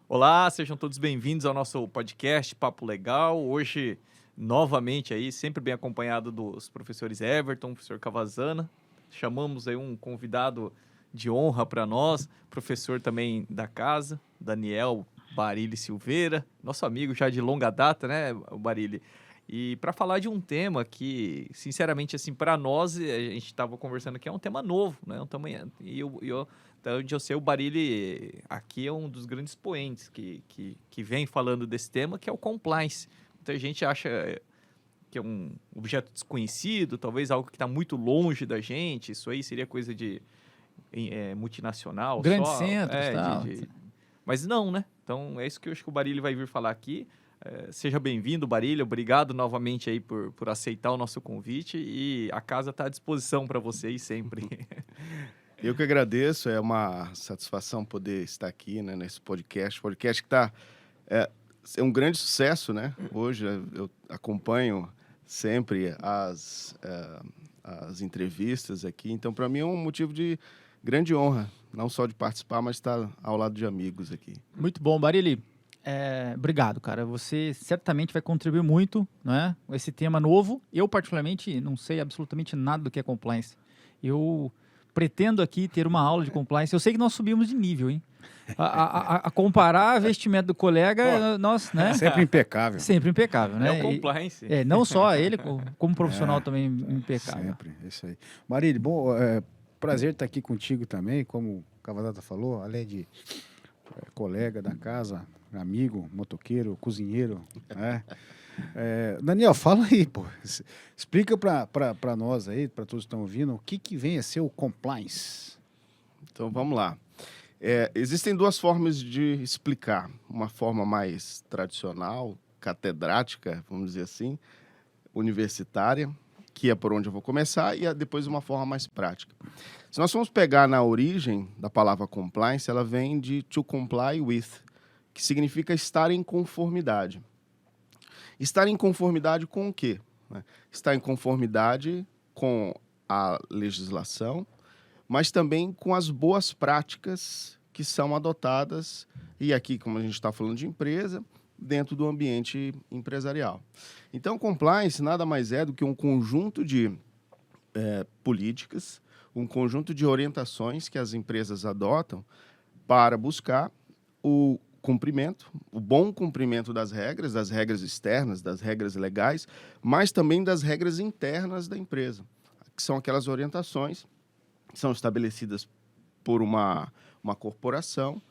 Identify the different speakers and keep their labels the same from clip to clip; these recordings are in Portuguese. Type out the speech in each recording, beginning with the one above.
Speaker 1: Olá, sejam todos bem-vindos ao nosso podcast Papo Legal. Hoje, novamente, aí, sempre bem acompanhado dos professores Everton, professor Cavazana. Chamamos aí um convidado de honra para nós, professor também da casa, Daniel Barilli Silveira, nosso amigo já de longa data, né, o Barilli? E para falar de um tema que, sinceramente, assim, para nós, a gente estava conversando aqui, é um tema novo, né? Onde eu sei, o Barilli aqui é um dos grandes expoentes que vem falando desse tema, que é o compliance. Muita gente acha que é um objeto desconhecido, talvez algo que está muito longe da gente, isso aí seria coisa de multinacional,
Speaker 2: grandes
Speaker 1: só.
Speaker 2: centros e tal.
Speaker 1: Mas não, né? Então, é isso que eu acho que o Barilli vai vir falar aqui. Seja bem-vindo, Barilli. Obrigado novamente aí por aceitar o nosso convite e a casa está à disposição para vocês sempre.
Speaker 3: Eu que agradeço, é uma satisfação poder estar aqui, né, nesse podcast que está é um grande sucesso, né? Hoje eu acompanho sempre as entrevistas aqui, então para mim é um motivo de grande honra, não só de participar, mas estar ao lado de amigos aqui.
Speaker 2: Muito bom, Barilli. Obrigado, cara. Você certamente vai contribuir muito, né, com esse tema novo. Eu, particularmente, não sei absolutamente nada do que é compliance. Eu pretendo aqui ter uma aula de compliance. Eu sei que nós subimos de nível, hein? A comparar a vestimento do colega, nós, né?
Speaker 4: Sempre impecável.
Speaker 2: Sempre impecável, né?
Speaker 1: É o compliance.
Speaker 2: Não só ele, como profissional também impecável.
Speaker 4: Sempre, isso aí. Marília, bom, prazer estar aqui contigo também, como o Cavazata falou, além de colega da casa, amigo, motoqueiro, cozinheiro, né? Daniel, fala aí, pô. Explica para nós aí, para todos que estão ouvindo, o que vem a ser o compliance.
Speaker 3: Então, vamos lá. Existem duas formas de explicar. Uma forma mais tradicional, catedrática, vamos dizer assim, universitária, que é por onde eu vou começar, e depois uma forma mais prática. Se nós formos pegar na origem da palavra compliance, ela vem de to comply with, que significa estar em conformidade. Estar em conformidade com o quê? Estar em conformidade com a legislação, mas também com as boas práticas que são adotadas, e aqui, como a gente está falando de empresa, dentro do ambiente empresarial. Então, compliance nada mais é do que um conjunto de políticas, um conjunto de orientações que as empresas adotam para buscar o bom cumprimento das regras externas, das regras legais, mas também das regras internas da empresa, que são aquelas orientações que são estabelecidas por uma corporação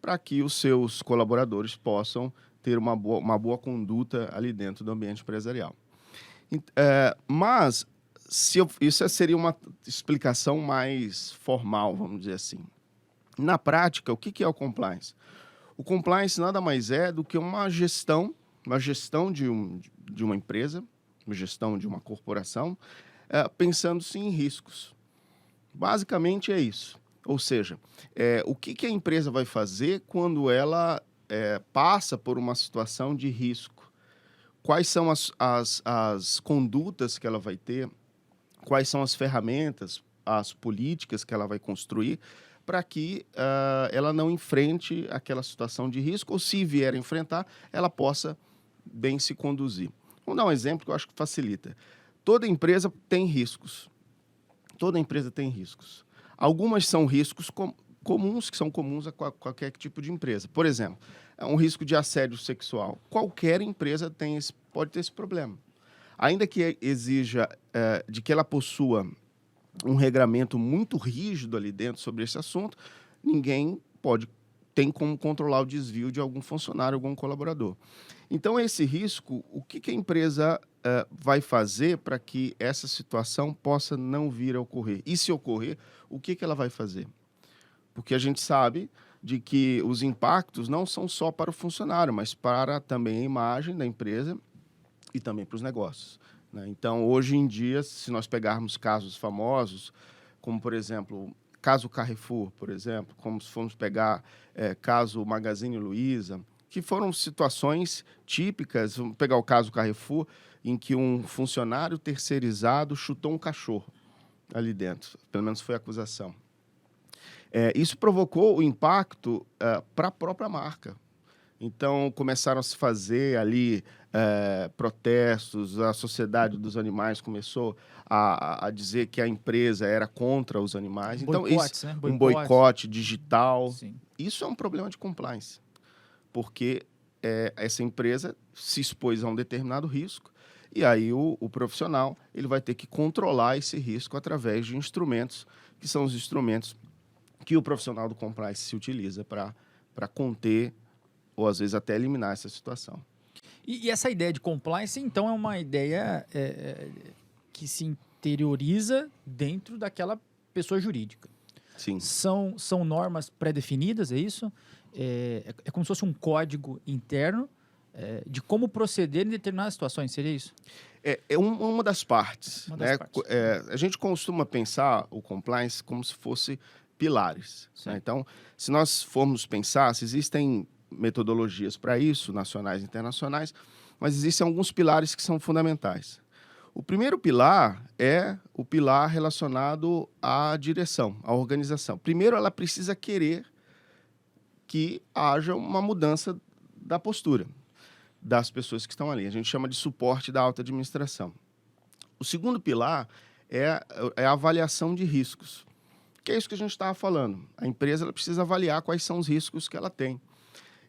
Speaker 3: para que os seus colaboradores possam ter uma boa conduta ali dentro do ambiente empresarial. Mas isso seria uma explicação mais formal, vamos dizer assim. Na prática, o que é o compliance? O compliance nada mais é do que uma gestão de uma empresa, uma gestão de uma corporação, pensando-se em riscos. Basicamente é isso. Ou seja, o que a empresa vai fazer quando ela passa por uma situação de risco? Quais são as condutas que ela vai ter? Quais são as ferramentas, as políticas que ela vai construir para que ela não enfrente aquela situação de risco, ou se vier a enfrentar, ela possa bem se conduzir. Vamos dar um exemplo que eu acho que facilita. Toda empresa tem riscos. Toda empresa tem riscos. Algumas são riscos comuns, que são comuns a qualquer tipo de empresa. Por exemplo, um risco de assédio sexual. Qualquer empresa pode ter esse problema. Ainda que exija de que ela possua um regramento muito rígido ali dentro sobre esse assunto, ninguém tem como controlar o desvio de algum funcionário, algum colaborador. Então, esse risco, o que a empresa vai fazer para que essa situação possa não vir a ocorrer? E se ocorrer, o que ela vai fazer? Porque a gente sabe de que os impactos não são só para o funcionário, mas para também a imagem da empresa e também para os negócios. Então, hoje em dia, se nós pegarmos casos famosos, como, por exemplo, caso Carrefour, por exemplo, como se formos pegar caso Magazine Luiza, que foram situações típicas, vamos pegar o caso Carrefour, em que um funcionário terceirizado chutou um cachorro ali dentro, pelo menos foi a acusação. Isso provocou o impacto para a própria marca. Então, começaram a se fazer ali protestos, a sociedade dos animais começou a dizer que a empresa era contra os animais. Então,
Speaker 2: Boicotes, né?
Speaker 3: um boicote digital.
Speaker 2: Sim.
Speaker 3: Isso é um problema de compliance, porque essa empresa se expôs a um determinado risco e aí o profissional ele vai ter que controlar esse risco através de instrumentos, que são os instrumentos que o profissional do compliance se utiliza para conter ou, às vezes, até eliminar essa situação.
Speaker 2: E essa ideia de compliance, então, é uma ideia que se interioriza dentro daquela pessoa jurídica.
Speaker 3: Sim.
Speaker 2: São normas pré-definidas, é isso? É como se fosse um código interno de como proceder em determinadas situações, seria isso?
Speaker 3: É uma das partes.
Speaker 2: Uma das
Speaker 3: né?
Speaker 2: partes.
Speaker 3: A gente costuma pensar o compliance como se fosse pilares. Né? Então, se nós formos pensar, se existem metodologias para isso, nacionais e internacionais, mas existem alguns pilares que são fundamentais. O primeiro pilar é o pilar relacionado à direção, à organização. Primeiro, ela precisa querer que haja uma mudança da postura das pessoas que estão ali. A gente chama de suporte da alta administração. O segundo pilar é a avaliação de riscos, que é isso que a gente estava falando. A empresa ela precisa avaliar quais são os riscos que ela tem.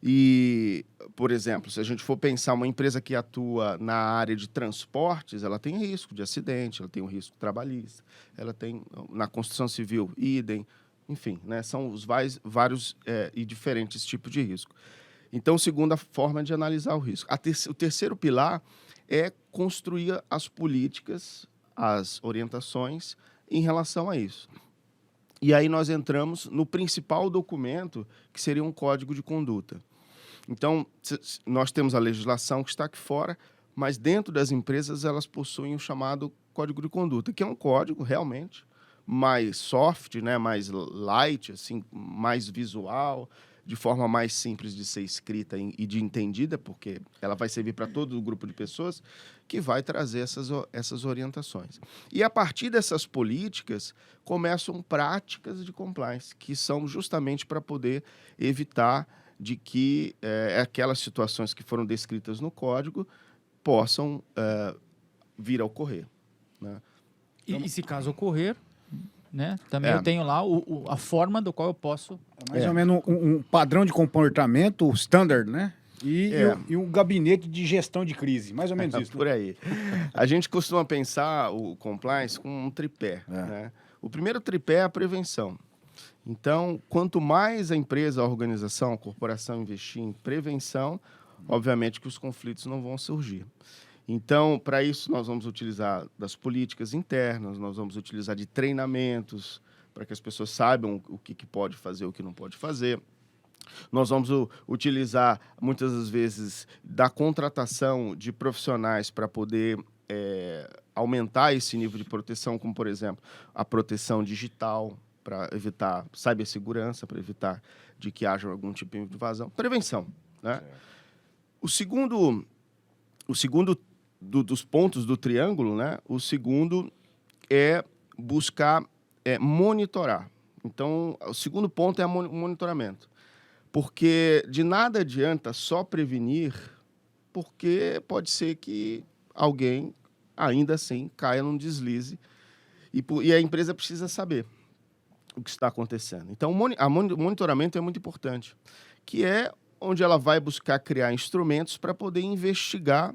Speaker 3: E, por exemplo, se a gente for pensar uma empresa que atua na área de transportes, ela tem risco de acidente, ela tem um risco trabalhista, ela tem, na construção civil, idem, enfim, né, são os vários e diferentes tipos de risco. Então, segunda forma de analisar o risco. O terceiro pilar é construir as políticas, as orientações em relação a isso. E aí nós entramos no principal documento, que seria um código de conduta. Então, nós temos a legislação que está aqui fora, mas dentro das empresas elas possuem o chamado código de conduta, que é um código realmente mais soft, né, mais light, assim, mais visual, de forma mais simples de ser escrita e de entendida, porque ela vai servir para todo o grupo de pessoas, que vai trazer essas orientações. E, a partir dessas políticas, começam práticas de compliance, que são justamente para poder evitar de que aquelas situações que foram descritas no código possam vir a ocorrer. Né?
Speaker 2: E se caso ocorrer, né, também eu tenho lá a forma do qual eu posso...
Speaker 4: Mais ou menos um padrão de comportamento standard, né? E um gabinete de gestão de crise, mais ou menos isso.
Speaker 3: Por aí. A gente costuma pensar o compliance com um tripé. Né? O primeiro tripé é a prevenção. Então, quanto mais a empresa, a organização, a corporação investir em prevenção, obviamente que os conflitos não vão surgir. Então, para isso, nós vamos utilizar das políticas internas, nós vamos utilizar de treinamentos, para que as pessoas saibam o que pode fazer, o que não pode fazer. Nós vamos utilizar, muitas das vezes, da contratação de profissionais para poder aumentar esse nível de proteção, como, por exemplo, a proteção digital, para evitar cibersegurança, para evitar de que haja algum tipo de invasão. Prevenção. Né? O segundo dos pontos do triângulo, né? O segundo é buscar monitorar. Então, o segundo ponto é o monitoramento. Porque de nada adianta só prevenir, porque pode ser que alguém, ainda assim, caia num deslize e a empresa precisa saber o que está acontecendo. Então, o monitoramento é muito importante, que é onde ela vai buscar criar instrumentos para poder investigar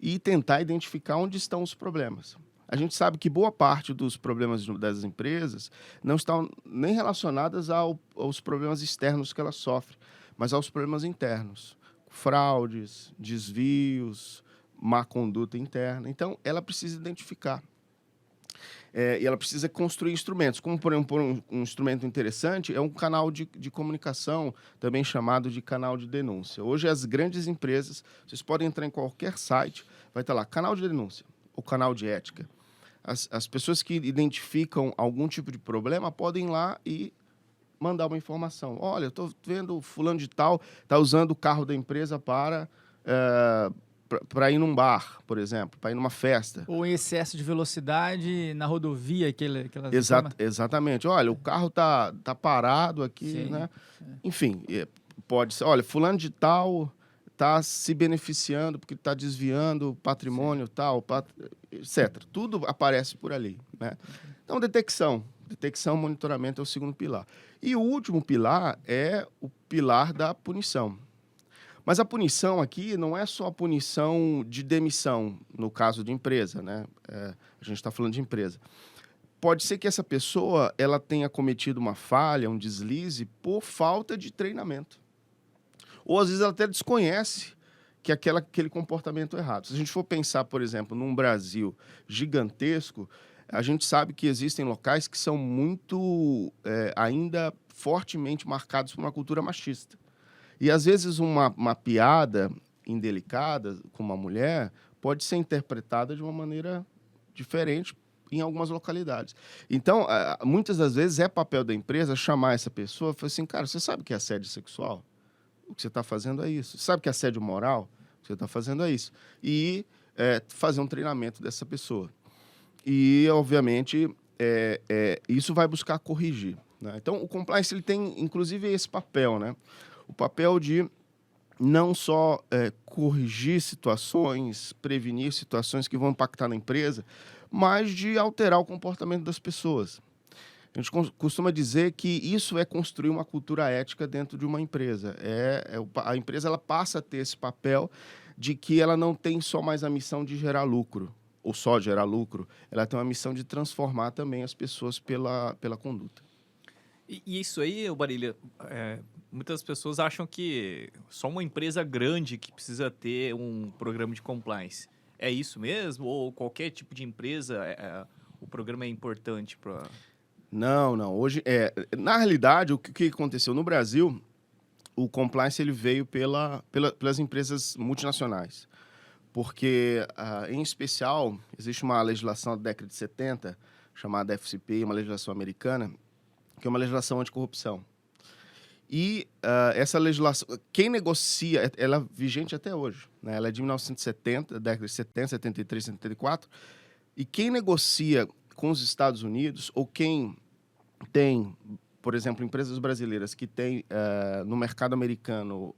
Speaker 3: e tentar identificar onde estão os problemas. A gente sabe que boa parte dos problemas das empresas não estão nem relacionadas aos problemas externos que elas sofrem, mas aos problemas internos. Fraudes, desvios, má conduta interna. Então, ela precisa identificar. E ela precisa construir instrumentos. Como, por exemplo, um instrumento interessante é um canal de comunicação, também chamado de canal de denúncia. Hoje, as grandes empresas, vocês podem entrar em qualquer site, vai estar lá, canal de denúncia, ou canal de ética. As pessoas que identificam algum tipo de problema podem ir lá e mandar uma informação. Olha, eu estou vendo fulano de tal está usando o carro da empresa para para ir num bar, por exemplo, para ir numa festa.
Speaker 2: Ou em excesso de velocidade na rodovia, aquela
Speaker 3: Exatamente. Olha, o carro tá parado aqui,
Speaker 2: Sim.
Speaker 3: né? Enfim, pode ser. Olha, fulano de tal está se beneficiando porque está desviando patrimônio tal, etc. Tudo aparece por ali, né? Então, detecção, monitoramento é o segundo pilar. E o último pilar é o pilar da punição. Mas a punição aqui não é só a punição de demissão, no caso de empresa, né? A gente está falando de empresa. Pode ser que essa pessoa ela tenha cometido uma falha, um deslize, por falta de treinamento. Ou, às vezes, ela até desconhece que aquele comportamento é errado. Se a gente for pensar, por exemplo, num Brasil gigantesco, a gente sabe que existem locais que são muito, ainda fortemente marcados por uma cultura machista. E, às vezes, uma piada indelicada com uma mulher pode ser interpretada de uma maneira diferente em algumas localidades. Então, muitas das vezes, é papel da empresa chamar essa pessoa e falar assim, cara, você sabe o que é assédio sexual? O que você está fazendo é isso. Sabe o que é assédio moral? O que você está fazendo é isso. E fazer um treinamento dessa pessoa. E, obviamente, isso vai buscar corrigir, né? Então, o compliance ele tem, inclusive, esse papel, né? O papel de não só corrigir situações, prevenir situações que vão impactar na empresa, mas de alterar o comportamento das pessoas. A gente costuma dizer que isso é construir uma cultura ética dentro de uma empresa. A empresa ela passa a ter esse papel de que ela não tem só mais a missão de gerar lucro, ou só gerar lucro, ela tem uma missão de transformar também as pessoas pela conduta.
Speaker 1: E isso aí, Barilha, muitas pessoas acham que só uma empresa grande que precisa ter um programa de compliance. É isso mesmo? Ou qualquer tipo de empresa, o programa é importante para...
Speaker 3: Não. Hoje, na realidade, o que aconteceu no Brasil, o compliance ele veio pelas empresas multinacionais. Porque, em especial, existe uma legislação da década de 70, chamada FCPA, uma legislação americana, que é uma legislação anticorrupção. E essa legislação, quem negocia, ela é vigente até hoje, né? Ela é de 1970, década de 70, 73, 74, e quem negocia com os Estados Unidos, ou quem tem, por exemplo, empresas brasileiras que têm no mercado americano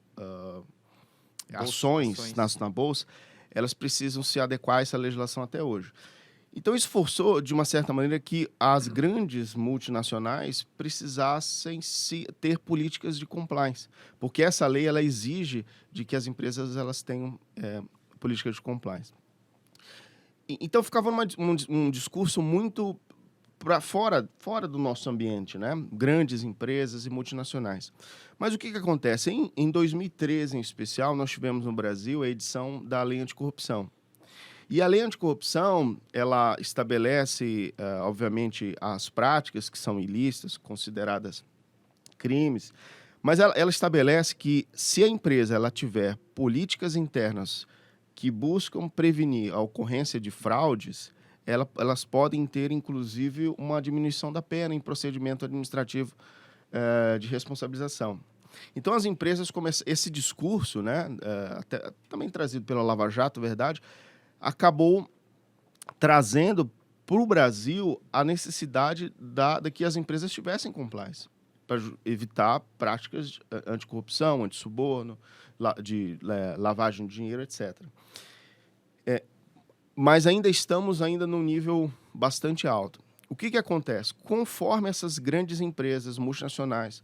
Speaker 3: ações na bolsa, elas precisam se adequar a essa legislação até hoje. Então, isso forçou, de uma certa maneira, que as grandes multinacionais precisassem ter políticas de compliance, porque essa lei ela exige de que as empresas elas tenham políticas de compliance. Então, ficava um discurso muito fora do nosso ambiente, né? Grandes empresas e multinacionais. Mas o que acontece? Em 2013, em especial, nós tivemos no Brasil a edição da Lei Anticorrupção. E a Lei Anticorrupção, ela estabelece, obviamente, as práticas que são ilícitas, consideradas crimes, mas ela estabelece que, se a empresa ela tiver políticas internas que buscam prevenir a ocorrência de fraudes, elas podem ter, inclusive, uma diminuição da pena em procedimento administrativo de responsabilização. Então, as empresas começam... Esse discurso, né, também trazido pela Lava Jato, verdade, acabou trazendo para o Brasil a necessidade de que as empresas tivessem compliance, para evitar práticas anticorrupção, antissuborno, de lavagem de dinheiro, etc. Mas ainda estamos num nível bastante alto. O que acontece? Conforme essas grandes empresas multinacionais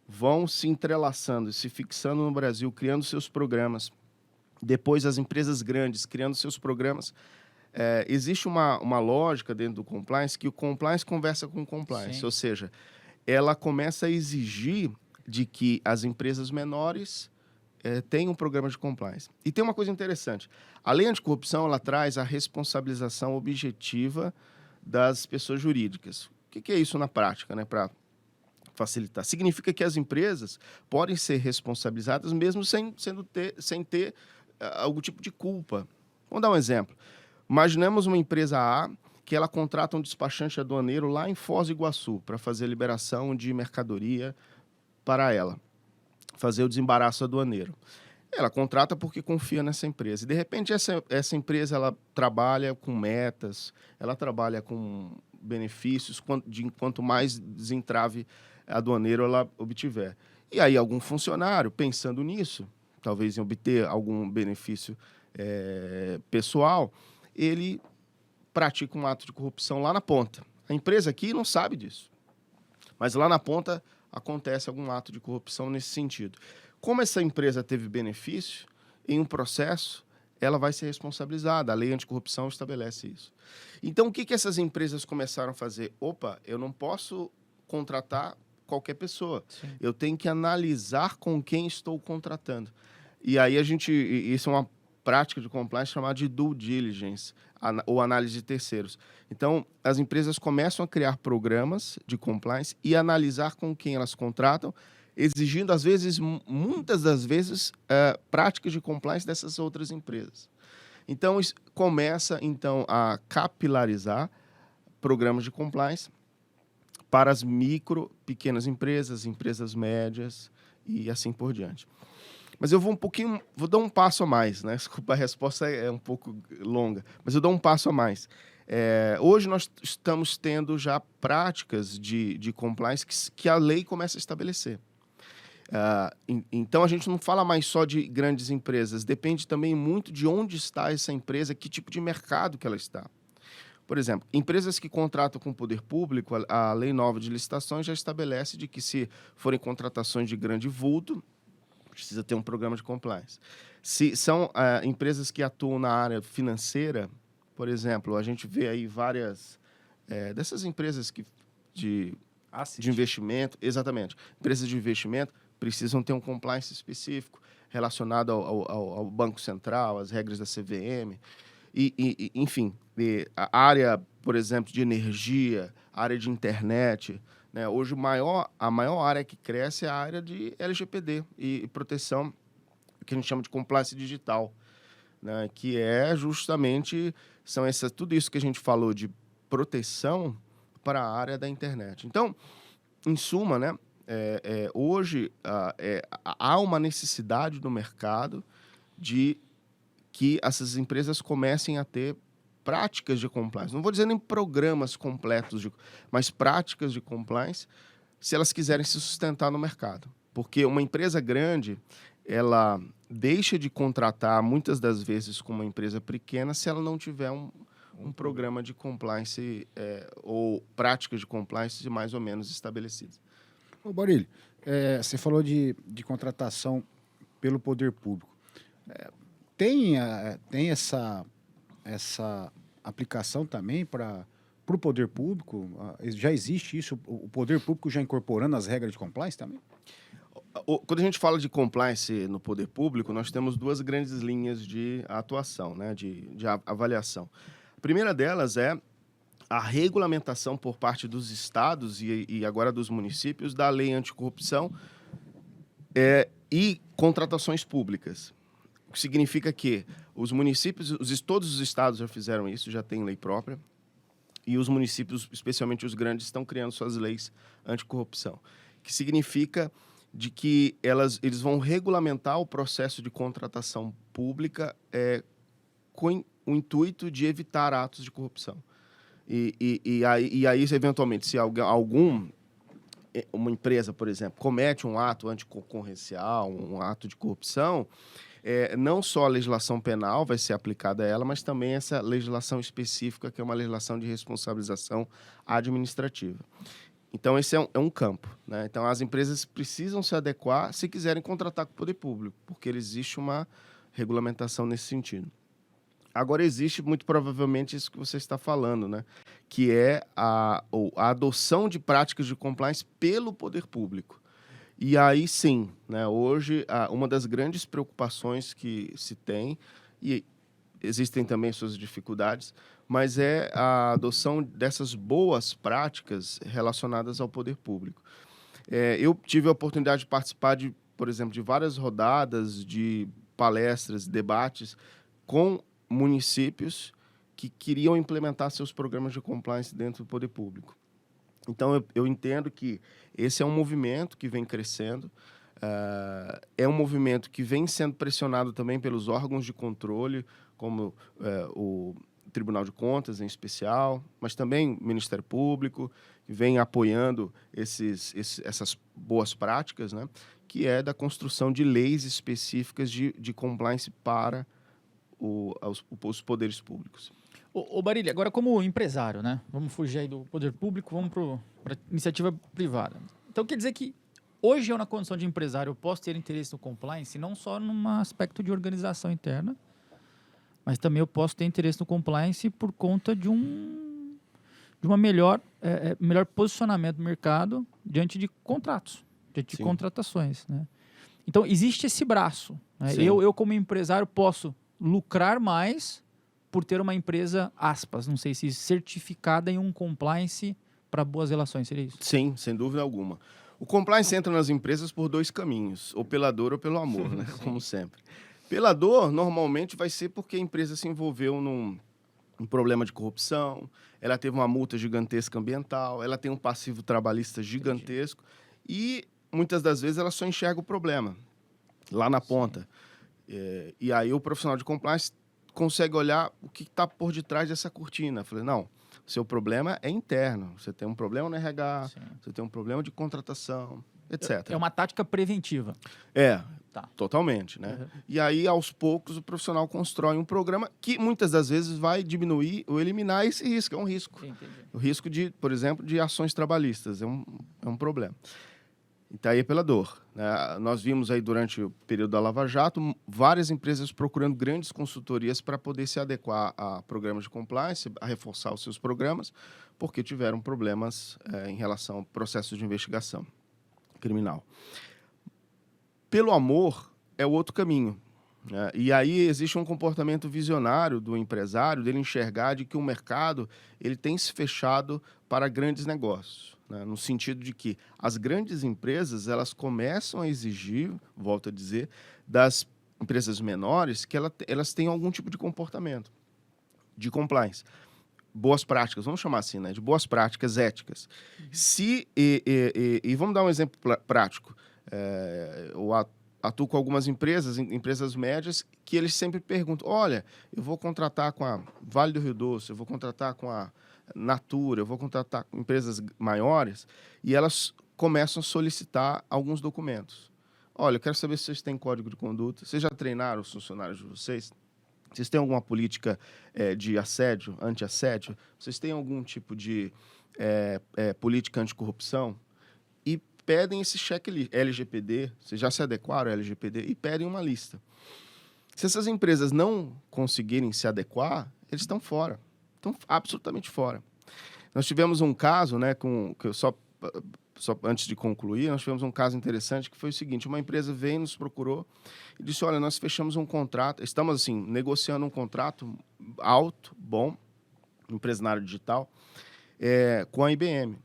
Speaker 3: vão se entrelaçando, se fixando no Brasil, criando seus programas, depois as empresas grandes criando seus programas, existe uma lógica dentro do compliance que o compliance conversa com o compliance. Sim. Ou seja, ela começa a exigir de que as empresas menores tenham um programa de compliance. E tem uma coisa interessante. A lei anticorrupção ela traz a responsabilização objetiva das pessoas jurídicas. O que é isso na prática, né, para facilitar? Significa que as empresas podem ser responsabilizadas mesmo sem ter algum tipo de culpa. Vamos dar um exemplo. Imaginemos uma empresa A que ela contrata um despachante aduaneiro lá em Foz do Iguaçu para fazer a liberação de mercadoria para ela, fazer o desembaraço aduaneiro. Ela contrata porque confia nessa empresa. E, de repente, essa empresa ela trabalha com metas, ela trabalha com benefícios, quanto mais desentrave aduaneiro ela obtiver. E aí, algum funcionário, pensando nisso, talvez em obter algum benefício pessoal, ele pratica um ato de corrupção lá na ponta. A empresa aqui não sabe disso. Mas lá na ponta acontece algum ato de corrupção nesse sentido. Como essa empresa teve benefício, em um processo, ela vai ser responsabilizada. A lei anticorrupção estabelece isso. Então, o que essas empresas começaram a fazer? Opa, eu não posso contratar qualquer pessoa.
Speaker 2: Sim.
Speaker 3: Eu tenho que analisar com quem estou contratando. E aí isso é uma prática de compliance chamada de due diligence, ou análise de terceiros. Então, as empresas começam a criar programas de compliance e analisar com quem elas contratam, exigindo, às vezes, muitas das vezes, práticas de compliance dessas outras empresas. Então, isso começa, então, a capilarizar programas de compliance para as pequenas empresas, empresas médias e assim por diante. Mas eu vou dar um passo a mais, né? Desculpa, a resposta é um pouco longa, mas eu dou um passo a mais. Hoje nós estamos tendo já práticas de compliance que a lei começa a estabelecer. Então, a gente não fala mais só de grandes empresas, depende também muito de onde está essa empresa, que tipo de mercado que ela está. Por exemplo, empresas que contratam com o poder público, a Lei Nova de Licitações já estabelece de que se forem contratações de grande vulto, precisa ter um programa de compliance. Se são empresas que atuam na área financeira, por exemplo, a gente vê aí várias dessas empresas de investimento, exatamente, empresas de investimento precisam ter um compliance específico relacionado ao Banco Central, às regras da CVM, enfim, a área, por exemplo, de energia, a área de internet, né? Hoje, a maior área que cresce é a área de LGPD e proteção, que a gente chama de compliance digital, né? Que é justamente, tudo isso que a gente falou de proteção para a área da internet. Então, em suma, né, hoje há uma necessidade no mercado de que essas empresas comecem a ter práticas de compliance. Não vou dizer nem programas completos, mas práticas de compliance, se elas quiserem se sustentar no mercado. Porque uma empresa grande, ela deixa de contratar, muitas das vezes, com uma empresa pequena, se ela não tiver um programa de compliance ou práticas de compliance mais ou menos estabelecidas.
Speaker 4: Ô, Barilho, você falou de contratação pelo poder público. Tem essa aplicação também para o poder público? Já existe isso? O poder público já incorporando as regras de compliance também?
Speaker 3: Quando a gente fala de compliance no poder público, nós temos duas grandes linhas de atuação, né, de avaliação. A primeira delas é a regulamentação por parte dos estados e agora dos municípios da lei anticorrupção e contratações públicas. O que significa que os municípios, todos os estados já fizeram isso, já tem lei própria, e os municípios, especialmente os grandes, estão criando suas leis anticorrupção, que significa de que eles vão regulamentar o processo de contratação pública com o intuito de evitar atos de corrupção. E aí, eventualmente, se uma empresa, por exemplo, comete um ato anticoncorrencial, um ato de corrupção, não só a legislação penal vai ser aplicada a ela, mas também essa legislação específica, que é uma legislação de responsabilização administrativa. Então, esse é um campo, né? Então, as empresas precisam se adequar se quiserem contratar com o poder público, porque existe uma regulamentação nesse sentido. Agora, existe muito provavelmente isso que você está falando, né? Que é a adoção de práticas de compliance pelo poder público. E aí, sim, né? Hoje, uma das grandes preocupações que se tem, e existem também suas dificuldades, mas é a adoção dessas boas práticas relacionadas ao poder público. Eu tive a oportunidade de participar, por exemplo, de várias rodadas de palestras, debates com municípios que queriam implementar seus programas de compliance dentro do poder público. Então, eu entendo que esse é um movimento que vem crescendo. É um movimento que vem sendo pressionado também pelos órgãos de controle, como o Tribunal de Contas, em especial, mas também o Ministério Público, que vem apoiando essas boas práticas, né? Que é da construção de leis específicas de compliance para os poderes públicos.
Speaker 2: Ô Barilli, agora como empresário, né? Vamos fugir aí do poder público, vamos para iniciativa privada. Então quer dizer que hoje eu, na condição de empresário, eu posso ter interesse no compliance, não só num aspecto de organização interna, mas também eu posso ter interesse no compliance por conta de uma melhor posicionamento no mercado diante de contratos, diante de contratações, né? Então, existe esse braço, né? Eu, como empresário, posso lucrar mais por ter uma empresa, aspas, não sei se certificada em um compliance para boas relações, seria isso?
Speaker 3: Sim, sem dúvida alguma. O compliance entra nas empresas por 2 caminhos, ou pela dor ou pelo amor, né? Como sempre. Pela dor, normalmente, vai ser porque a empresa se envolveu num problema de corrupção, ela teve uma multa gigantesca ambiental, ela tem um passivo trabalhista gigantesco e, muitas das vezes, ela só enxerga o problema lá na ponta. E aí o profissional de compliance consegue olhar o que está por detrás dessa cortina. Eu falei, não, seu problema é interno, você tem um problema no RH, você tem um problema de contratação, etc.
Speaker 2: É uma tática preventiva.
Speaker 3: Tá. Totalmente, né? E aí, aos poucos, o profissional constrói um programa que, muitas das vezes, vai diminuir ou eliminar esse risco. É um risco.
Speaker 2: Entendi.
Speaker 3: O risco, por exemplo, de ações trabalhistas. É um problema. Então, aí é pela dor, né? Nós vimos aí, durante o período da Lava Jato, várias empresas procurando grandes consultorias para poder se adequar a programas de compliance, a reforçar os seus programas, porque tiveram problemas em relação ao processo de investigação criminal. Pelo amor é o outro caminho, né? E aí existe um comportamento visionário do empresário, dele enxergar de que o mercado ele tem se fechado para grandes negócios, né? No sentido de que as grandes empresas elas começam a exigir, volto a dizer, das empresas menores que elas tenham algum tipo de comportamento de compliance. Boas práticas, vamos chamar assim, né? De boas práticas éticas. E vamos dar um exemplo prático. Eu atuo com algumas empresas médias, que eles sempre perguntam, olha, eu vou contratar com a Vale do Rio Doce, eu vou contratar com a Natura, eu vou contratar com empresas maiores, e elas começam a solicitar alguns documentos. Olha, eu quero saber se vocês têm código de conduta, vocês já treinaram os funcionários de vocês? Vocês têm alguma política de assédio, anti-assédio? Vocês têm algum tipo de política anticorrupção? E pedem esse checklist, LGPD, vocês já se adequaram ao LGPD? E pedem uma lista. Se essas empresas não conseguirem se adequar, eles estão fora. Estão absolutamente fora. Nós tivemos um caso, né, só antes de concluir, nós tivemos um caso interessante que foi o seguinte: uma empresa veio, nos procurou e disse, olha, nós fechamos um contrato, estamos assim, negociando um contrato alto, bom, empresa na área digital, com a IBM.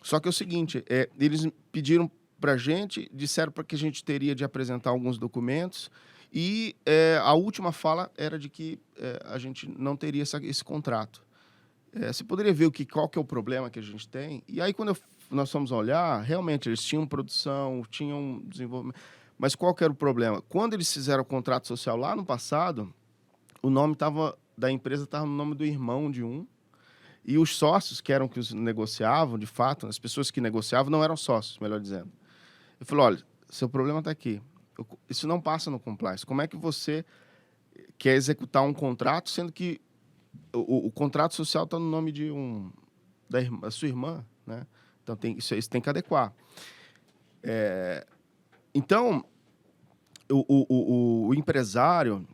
Speaker 3: Só que é o seguinte, eles pediram para a gente, disseram para que a gente teria de apresentar alguns documentos e a última fala era de que a gente não teria esse contrato. Você poderia ver qual que é o problema que a gente tem? E aí, quando nós fomos olhar, realmente, eles tinham produção, tinham desenvolvimento. Mas qual que era o problema? Quando eles fizeram o contrato social lá no passado, o nome da empresa estava no nome do irmão de um, e os sócios, que eram que os negociavam, de fato, as pessoas que negociavam não eram sócios, melhor dizendo. Eu falei, olha, seu problema está aqui. Isso não passa no compliance. Como é que você quer executar um contrato, sendo que o contrato social está no nome de da sua irmã, né? Então, isso tem que adequar. Então, o empresário,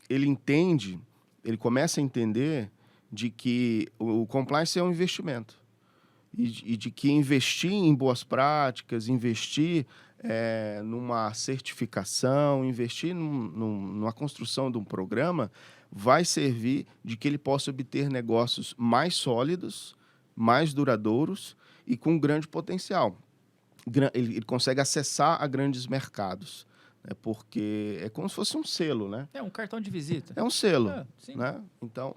Speaker 3: ele começa a entender de que o compliance é um investimento. E de que investir em boas práticas, investir numa certificação, investir numa construção de um programa, vai servir de que ele possa obter negócios mais sólidos, mais duradouros e com grande potencial. Ele consegue acessar a grandes mercados, né? Porque é como se fosse um selo, né?
Speaker 2: É um cartão de visita.
Speaker 3: É um selo,
Speaker 2: Sim.
Speaker 3: né? Então,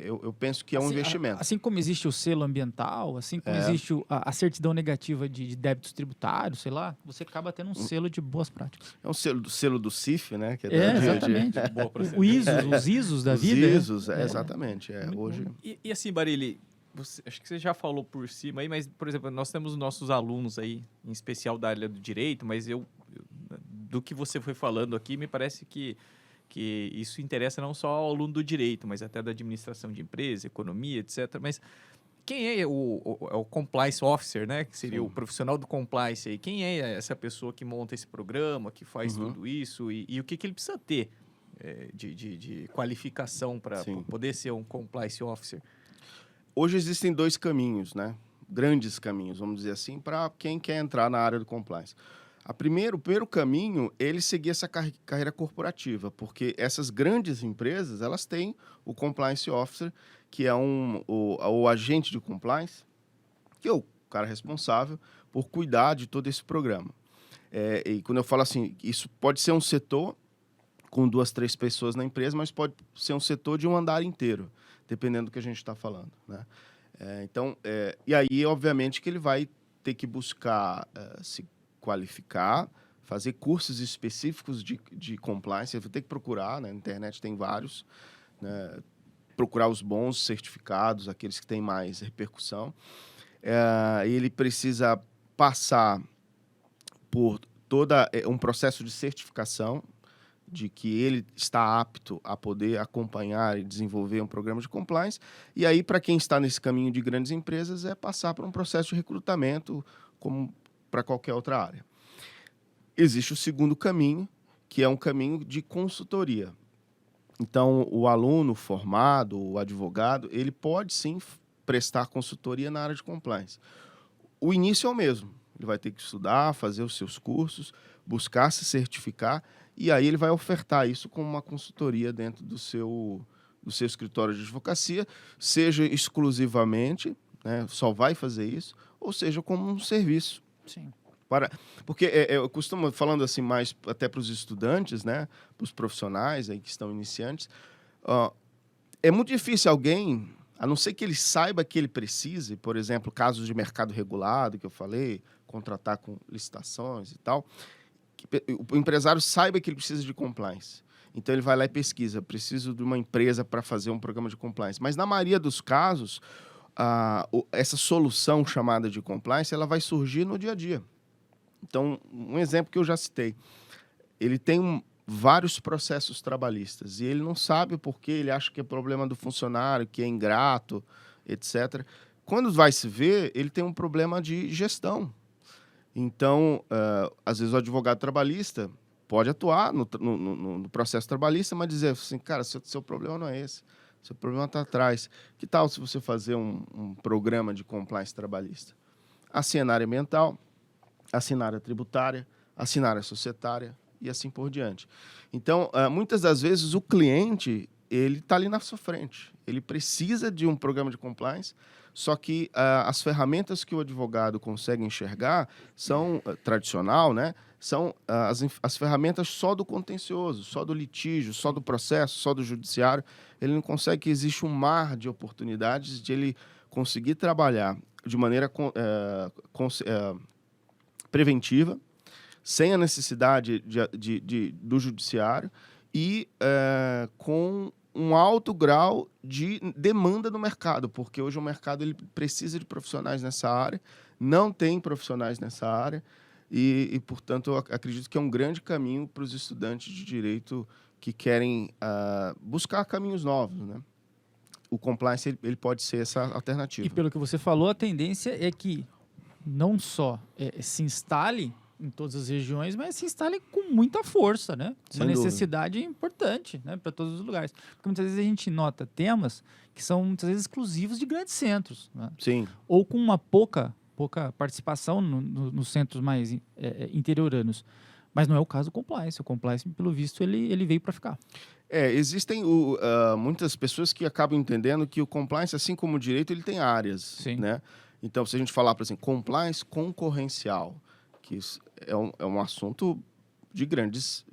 Speaker 3: eu penso que é um investimento.
Speaker 2: Assim como existe o selo ambiental, assim como existe a certidão negativa de débitos tributários, sei lá, você acaba tendo um selo de boas práticas.
Speaker 3: É um selo do CIF, né? Que
Speaker 2: Exatamente. Os ISOs da vida.
Speaker 3: Os ISOs, exatamente. Hoje...
Speaker 1: E assim, Barilli, acho que você já falou por cima aí, mas, por exemplo, nós temos os nossos alunos aí, em especial da área do direito, mas do que você foi falando aqui, me parece que isso interessa não só ao aluno do direito, mas até da administração de empresa, economia, etc. Mas quem é o compliance officer, né? Que seria o profissional do compliance aí? Quem é essa pessoa que monta esse programa, que faz tudo isso? E o que ele precisa ter de qualificação para poder ser um compliance officer?
Speaker 3: Hoje existem 2 caminhos, né? Grandes caminhos, vamos dizer assim, para quem quer entrar na área do compliance. O primeiro caminho, ele seguir essa carreira corporativa, porque essas grandes empresas, elas têm o compliance officer, que é o agente de compliance, que é o cara responsável por cuidar de todo esse programa. E quando eu falo assim, isso pode ser um setor com 2, 3 pessoas na empresa, mas pode ser um setor de um andar inteiro, dependendo do que a gente está falando, né? E aí, obviamente, que ele vai ter que buscar se qualificar, fazer cursos específicos de compliance. Ele vai ter que procurar, né? Na internet tem vários, né? Procurar os bons certificados, aqueles que têm mais repercussão. Ele precisa passar por um processo de certificação de que ele está apto a poder acompanhar e desenvolver um programa de compliance. E aí, para quem está nesse caminho de grandes empresas, é passar por um processo de recrutamento, como para qualquer outra área. Existe o segundo caminho, que é um caminho de consultoria. Então, o aluno formado, o advogado, ele pode sim prestar consultoria na área de compliance. O início é o mesmo. Ele vai ter que estudar, fazer os seus cursos, buscar se certificar, e aí ele vai ofertar isso como uma consultoria dentro do seu escritório de advocacia, seja exclusivamente, né, só vai fazer isso, ou seja como um serviço.
Speaker 2: Sim.
Speaker 3: Porque eu costumo, falando assim mais até para os estudantes, né, para os profissionais aí que estão iniciantes, é muito difícil alguém, a não ser que ele saiba que ele precise, por exemplo, casos de mercado regulado, que eu falei, contratar com licitações e tal, que o empresário saiba que ele precisa de compliance. Então, ele vai lá e pesquisa, preciso de uma empresa para fazer um programa de compliance. Mas, na maioria dos casos, essa solução chamada de compliance, ela vai surgir no dia a dia. Então, um exemplo que eu já citei, ele tem vários processos trabalhistas e ele não sabe por que, ele acha que é problema do funcionário, que é ingrato, etc. Quando vai se ver, ele tem um problema de gestão. Então, às vezes o advogado trabalhista pode atuar no processo trabalhista, mas dizer assim, cara, seu problema não é esse, seu problema está atrás. Que tal se você fazer um programa de compliance trabalhista? Assim é na área ambiental, assim na área tributária, assim na área societária e assim por diante. Então, muitas das vezes o cliente, ele está ali na sua frente, ele precisa de um programa de compliance, só que as ferramentas que o advogado consegue enxergar são tradicional, né? São as ferramentas só do contencioso, só do litígio, só do processo, só do judiciário. Ele não consegue que existe um mar de oportunidades de ele conseguir trabalhar de maneira preventiva, sem a necessidade do judiciário e com um alto grau de demanda no mercado, porque hoje o mercado ele precisa de profissionais nessa área, não tem profissionais nessa área e portanto, eu acredito que é um grande caminho para os estudantes de direito que querem buscar caminhos novos, né? O compliance ele pode ser essa alternativa.
Speaker 2: E pelo que você falou, a tendência é que não só se instale em todas as regiões, mas se instale com muita força, né?
Speaker 3: Sem
Speaker 2: Uma
Speaker 3: dúvida.
Speaker 2: necessidade importante, né? Para todos os lugares. Porque muitas vezes a gente nota temas que são muitas vezes exclusivos de grandes centros, né?
Speaker 3: Sim.
Speaker 2: Ou com uma pouca participação nos centros mais interioranos. Mas não é o caso do compliance. O compliance, pelo visto, ele veio para ficar.
Speaker 3: Existem muitas pessoas que acabam entendendo que o compliance, assim como o direito, ele tem áreas.
Speaker 2: Sim.
Speaker 3: Né? Então, se a gente falar, por exemplo, compliance concorrencial, que isso é um assunto de grandes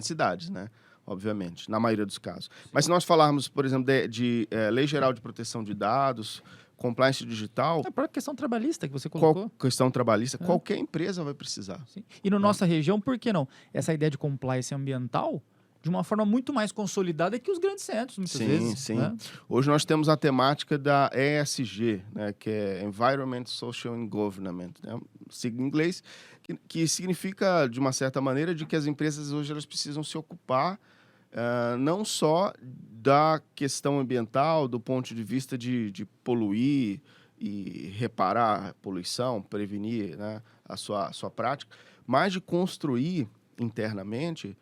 Speaker 3: cidades, né? obviamente, na maioria dos casos. Mas se nós falarmos, por exemplo, de Lei Geral de Proteção de Dados, compliance digital,
Speaker 2: É a própria questão trabalhista que você colocou.
Speaker 3: questão trabalhista, qualquer empresa vai precisar.
Speaker 2: Sim. E na nossa região, por que não? Essa ideia de compliance ambiental, de uma forma muito mais consolidada que os grandes centros, muitas vezes.
Speaker 3: Sim.
Speaker 2: Né?
Speaker 3: Hoje nós temos a temática da ESG, né, que é Environment, Social and Government, né, sigla em inglês, que significa, de uma certa maneira, de que as empresas hoje elas precisam se ocupar não só da questão ambiental, do ponto de vista de poluir e reparar a poluição, prevenir, né, a sua prática, mas de construir internamente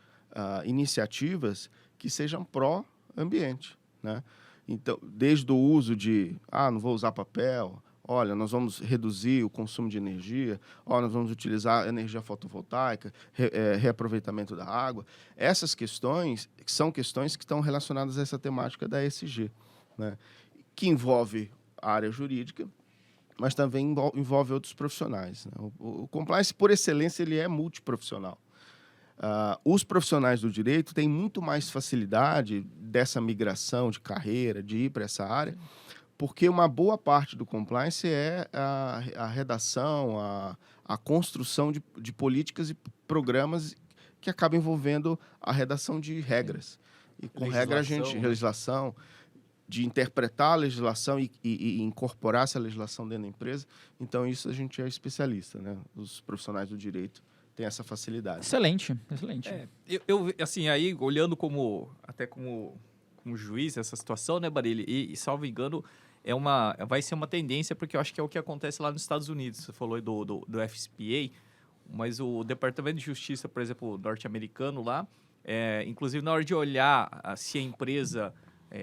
Speaker 3: iniciativas que sejam pró-ambiente, né? Então, desde o uso de, não vou usar papel, olha, nós vamos reduzir o consumo de energia, nós vamos utilizar energia fotovoltaica, reaproveitamento da água. Essas questões são questões que estão relacionadas a essa temática da ESG, né? Que envolve a área jurídica, mas também envolve outros profissionais, né? O compliance, por excelência, ele é multiprofissional. Os profissionais do direito têm muito mais facilidade dessa migração de carreira, de ir para essa área, porque uma boa parte do compliance é a redação, a construção de políticas e programas que acabam envolvendo a redação de regras. E com regra a gente, legislação, de interpretar a legislação e incorporar essa legislação dentro da empresa. Então, isso a gente é especialista, né? Os profissionais do direito têm essa facilidade.
Speaker 2: Excelente, excelente.
Speaker 1: Eu assim, aí, olhando como juiz essa situação, né, Barilli? E salvo engano, vai ser uma tendência, porque eu acho que é o que acontece lá nos Estados Unidos. Você falou aí do FCPA, mas o Departamento de Justiça, por exemplo, norte-americano lá, inclusive na hora de olhar se a empresa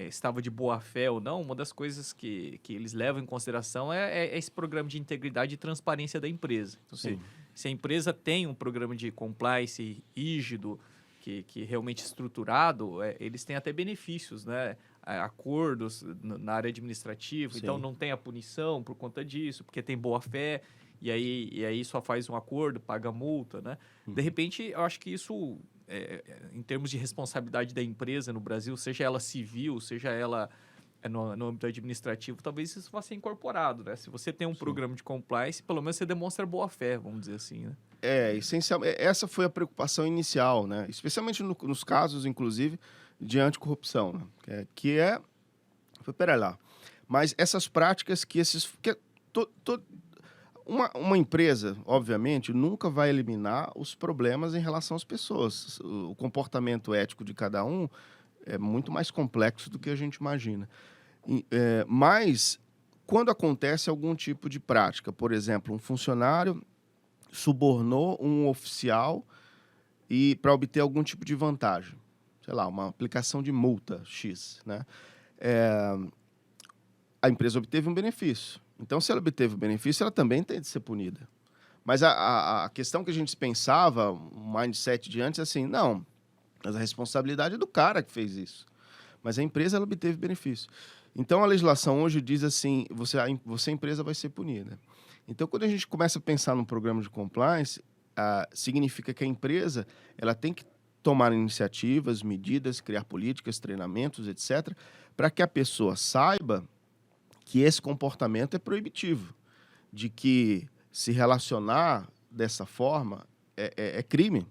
Speaker 1: estava de boa fé ou não, uma das coisas que eles levam em consideração é esse programa de integridade e transparência da empresa. Então, se a empresa tem um programa de compliance rígido, que realmente estruturado, eles têm até benefícios, né? Acordos na área administrativa, então não tem a punição por conta disso, porque tem boa fé, e aí só faz um acordo, paga multa, né? De repente, eu acho que isso, em termos de responsabilidade da empresa no Brasil, seja ela civil, seja ela no âmbito administrativo, talvez isso vá ser incorporado, né? Se você tem um programa de compliance, pelo menos você demonstra boa fé, vamos dizer assim, né?
Speaker 3: Essa foi a preocupação inicial, né? Especialmente nos casos, inclusive, de anticorrupção, né? Pera lá. Mas essas práticas uma empresa, obviamente, nunca vai eliminar os problemas em relação às pessoas. O comportamento ético de cada um é muito mais complexo do que a gente imagina. Mas, quando acontece algum tipo de prática, por exemplo, um funcionário subornou um oficial para obter algum tipo de vantagem, sei lá, uma aplicação de multa X, né? A empresa obteve um benefício. Então, se ela obteve o benefício, ela também tem de ser punida. Mas a questão que a gente pensava, o mindset de antes, é assim, não, mas a responsabilidade é do cara que fez isso. Mas a empresa, ela obteve benefício. Então, a legislação hoje diz assim, você empresa, vai ser punida. Então, quando a gente começa a pensar num programa de compliance, significa que a empresa ela tem que tomar iniciativas, medidas, criar políticas, treinamentos, etc., para que a pessoa saiba que esse comportamento é proibitivo, de que se relacionar dessa forma é crime.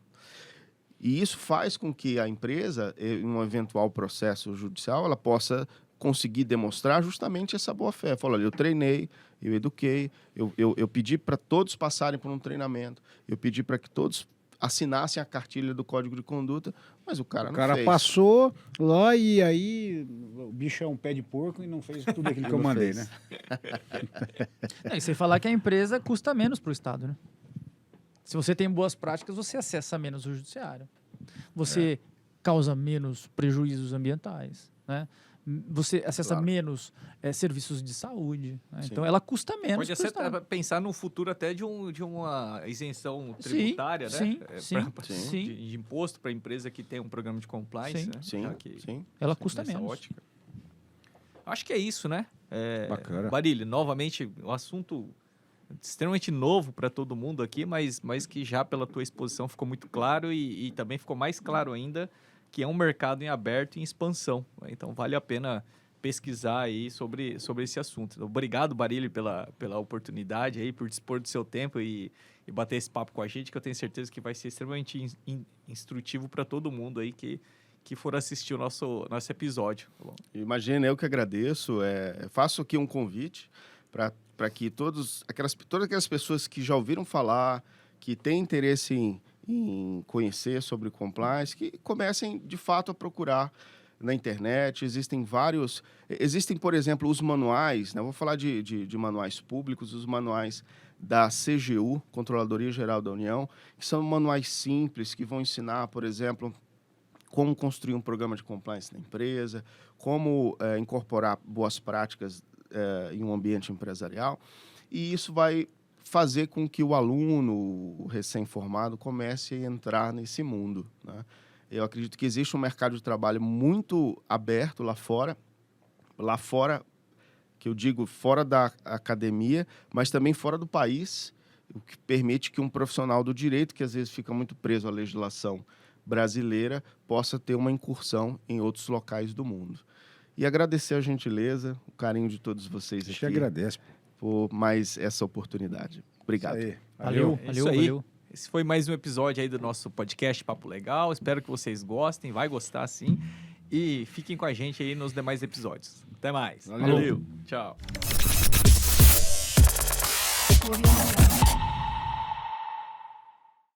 Speaker 3: E isso faz com que a empresa, em um eventual processo judicial, ela possa conseguir demonstrar justamente essa boa-fé. Fala, olha, eu treinei, eu eduquei, eu pedi para todos passarem por um treinamento, eu pedi para que todos assinassem a cartilha do Código de Conduta, mas o cara não fez.
Speaker 4: O cara passou lá e aí o bicho é um pé de porco e não fez tudo aquilo que eu mandei, né?
Speaker 2: E sem falar que a empresa custa menos para o Estado, né? Se você tem boas práticas, você acessa menos o judiciário. Você causa menos prejuízos ambientais, né? Você acessa menos serviços de saúde, né? Então ela custa menos.
Speaker 1: Pode até pensar no futuro até de uma isenção tributária, né? De imposto para a empresa que tem um programa de compliance.
Speaker 3: Sim.
Speaker 2: Ela custa menos.
Speaker 1: Ótica. Acho que é isso, né?
Speaker 4: Bacana.
Speaker 1: Barilli, novamente, um assunto extremamente novo para todo mundo aqui, mas que já pela tua exposição ficou muito claro e também ficou mais claro ainda que é um mercado em aberto e em expansão. Então, vale a pena pesquisar aí sobre esse assunto. Então, obrigado, Barilli, pela oportunidade aí, por dispor do seu tempo e bater esse papo com a gente, que eu tenho certeza que vai ser extremamente instrutivo para todo mundo aí que for assistir o nosso episódio. Tá bom?
Speaker 3: Imagina, eu que agradeço. Faço aqui um convite para que todas aquelas pessoas que já ouviram falar, que têm interesse em conhecer sobre compliance, que comecem, de fato, a procurar na internet. Existem, por exemplo, os manuais, né? Vou falar de manuais públicos, os manuais da CGU, Controladoria Geral da União, que são manuais simples, que vão ensinar, por exemplo, como construir um programa de compliance na empresa, como incorporar boas práticas em um ambiente empresarial. E isso vai fazer com que o aluno, o recém-formado, comece a entrar nesse mundo, né? Eu acredito que existe um mercado de trabalho muito aberto lá fora, que eu digo fora da academia, mas também fora do país, o que permite que um profissional do direito, que às vezes fica muito preso à legislação brasileira, possa ter uma incursão em outros locais do mundo. E agradecer a gentileza, o carinho de todos vocês aqui.
Speaker 4: A gente agradece.
Speaker 3: Por mais essa oportunidade. Obrigado.
Speaker 4: Isso aí.
Speaker 2: Valeu,
Speaker 1: É isso aí. Esse foi mais um episódio aí do nosso podcast Papo Legal. Espero que vocês gostem, vai gostar sim. E fiquem com a gente aí nos demais episódios. Até mais.
Speaker 4: Valeu.
Speaker 1: Tchau.
Speaker 5: Audio